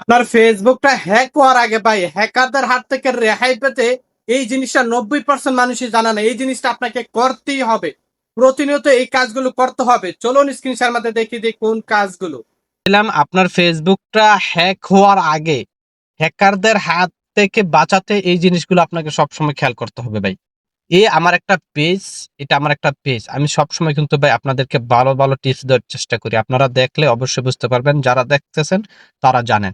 আপনার ফেসবুকটা হ্যাক হওয়ার আগে ভাই হ্যাকারদের হাত থেকে রেহাই পেতে এই জিনিসটা 90% মানুষই জানা না। এই জিনিসটা আপনাকে করতেই হবে, প্রতিনিয়ত এই কাজগুলো করতে হবে। চলুন স্ক্রিন শেয়ার মধ্যে দেখি দিই কোন কাজগুলো। দিলাম আপনার ফেসবুকটা হ্যাক হওয়ার আগে হ্যাকারদের হাত থেকে বাঁচাতে এই জিনিসগুলো আপনাকে সবসময় খেয়াল করতে হবে ভাই। আমার একটা পেজ, এটা আমার একটা পেজ। আমি সবসময় কিন্তু ভাই আপনাদেরকে ভালো ভালো টিপস দেওয়ার চেষ্টা করি। আপনারা দেখলে অবশ্যই বুঝতে পারবেন, যারা দেখতেছেন তারা জানেন।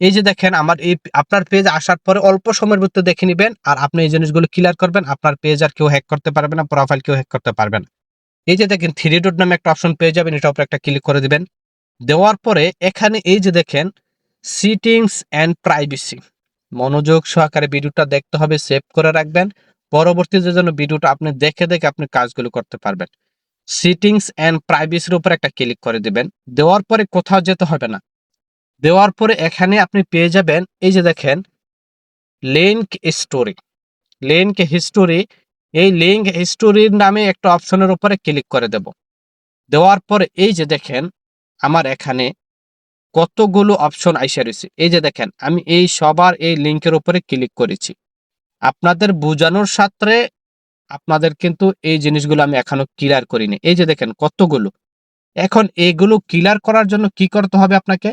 এই যে দেখেন আমার এই আপনার পেজ আসার পরে অল্প সময়ের ভিতরে দেখে নিবেন, আর আপনি এই জিনিসগুলো ক্লিয়ার করবেন। আপনার পেজ আর কেউ হ্যাক করতে পারবে না, প্রোফাইল কেউ হ্যাক করতে পারবে না। এই যে দেখেন থ্রি ডট নামে একটা অপশন পেয়ে যাবেন, এটার উপরে একটা ক্লিক করে দিবেন। দেওয়ার পরে এখানে এই যে দেখেন সিটিংস এন্ড প্রাইভেসি, মনোযোগ সহকারে ভিডিওটা দেখতে হবে, সেভ করে রাখবেন। পরবর্তীতে যেন ভিডিওটা আপনি দেখে দেখে আপনি কাজগুলো করতে পারবেন। সিটিংস এন্ড প্রাইভেসির উপর একটা ক্লিক করে দিবেন। দেওয়ার পরে কোথাও যেতে হবে না। দেওয়ার পরে এখানে আপনি পেয়ে যাবেন এই যে দেখেন লিংক স্টোরি, লিংক হিস্টোরি। এই লিংক হিস্টোরির নামে একটা অপশনের উপরে ক্লিক করে দেব। দেওয়ার পরে এই যে দেখেন আমার এখানে কতগুলো অপশন আইসা রয়েছে। এই যে দেখেন আমি এই সবার এই লিংকের উপরে ক্লিক করেছি। আপনাদের বোঝানোর সাথে আপনাদের কিন্তু এই জিনিসগুলো আমি এখনো ক্লিয়ার করিনি। এই যে দেখেন কতগুলো। এখন এগুলো ক্লিয়ার করার জন্য কি করতে হবে আপনাকে?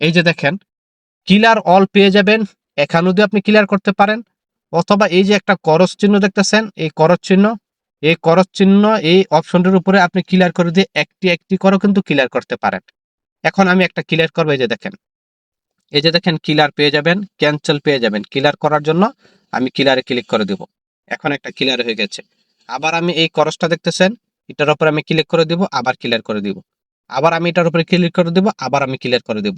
এই যে দেখেন ক্লিয়ার অল পেয়ে যাবেন, এখানেও দিয়ে আপনি ক্লিয়ার করতে পারেন। অথবা এই যে একটা করস চিহ্ন দেখতেছেন, এই করস চিহ্ন, এই করস চিহ্ন এই অপশনটির উপরে আপনি ক্লিয়ার করে দিয়ে একটি একটি করে কিন্তু ক্লিয়ার করতে পারেন। এখন আমি একটা ক্লিয়ার করবো। এই যে দেখেন, এই যে দেখেন ক্লিয়ার পেয়ে যাবেন, ক্যান্সেল পেয়ে যাবেন। ক্লিয়ার করার জন্য আমি ক্লিয়ারে ক্লিক করে দেব। এখন একটা ক্লিয়ার হয়ে গেছে। আবার আমি এই করসটা দেখতেছেন, এটার উপরে আমি ক্লিক করে দিব, আবার ক্লিয়ার করে দিব। আবার আমি এটার উপরে ক্লিক করে দিব, আবার আমি ক্লিয়ার করে দিব।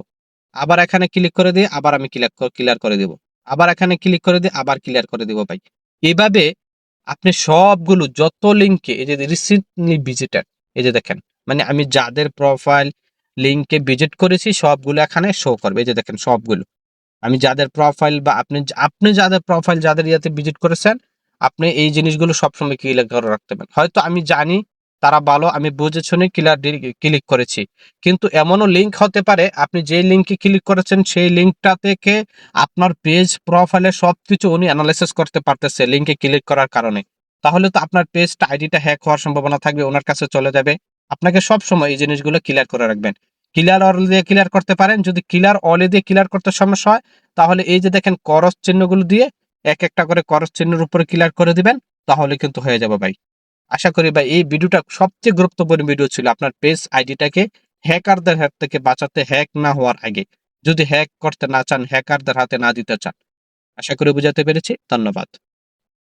আবার এখানে ক্লিক করে দিয়ে আবার আমি ক্লিয়ার করে দিব। আবার এখানে ক্লিক করে দিয়ে আবার ক্লিয়ার করে দিব ভাই। এইভাবে আপনি সবগুলো যত লিঙ্কে এই যে রিসেন্টলি ভিজিটেড, এই যে দেখেন মানে আমি যাদের প্রোফাইল লিংকে ভিজিট করেছি সবগুলো এখানে শো করবে। এই যে দেখেন সবগুলো আমি যাদের প্রোফাইল বা আপনি যাদের প্রোফাইল যাদের ইয়াতে ভিজিট করেছেন, আপনি এই জিনিসগুলো সবসময় ক্লিয়ার করে রাখতে পারেন। হয়তো আমি জানি তারা ভালো, আমি বুঝে শুনে ক্লিক করেছি, কিন্তু এমনও লিঙ্ক হতে পারে আপনি যে লিঙ্কে ক্লিক করেছেন সেই লিঙ্কটা থেকে আপনার পেজ প্রোফাইলে সবকিছু উনি অ্যানালাইসিস করতে পারতেছে লিঙ্কে ক্লিক করার কারণে। তাহলে তো আপনার পেজটা আইডিটা হ্যাক হওয়ার সম্ভাবনা থাকবে, ওনার কাছে চলে যাবে। আপনাকে সবসময় এই জিনিসগুলো ক্লিয়ার করে রাখবেন। ক্লিয়ার অল দিয়ে ক্লিয়ার করতে পারেন। যদি ক্লিয়ার অল দিয়ে ক্লিয়ার করতে সমস্যা হয়, তাহলে এই যে দেখেন করস চিহ্নগুলো দিয়ে এক একটা করে করস চিহ্নের উপরে ক্লিয়ার করে দিবেন, তাহলে কিন্তু হয়ে যাবে ভাই। আশা করি ভাই এই ভিডিওটা সবচেয়ে গুরুত্বপূর্ণ ভিডিও ছিল আপনার পেজ আইডিটাকে হ্যাকারদের হাত থেকে বাঁচাতে, হ্যাক না হওয়ার আগে। যদি হ্যাক করতে না চান, হ্যাকারদের হাতে না দিতে চান। আশা করি বুঝাতে পেরেছি। ধন্যবাদ।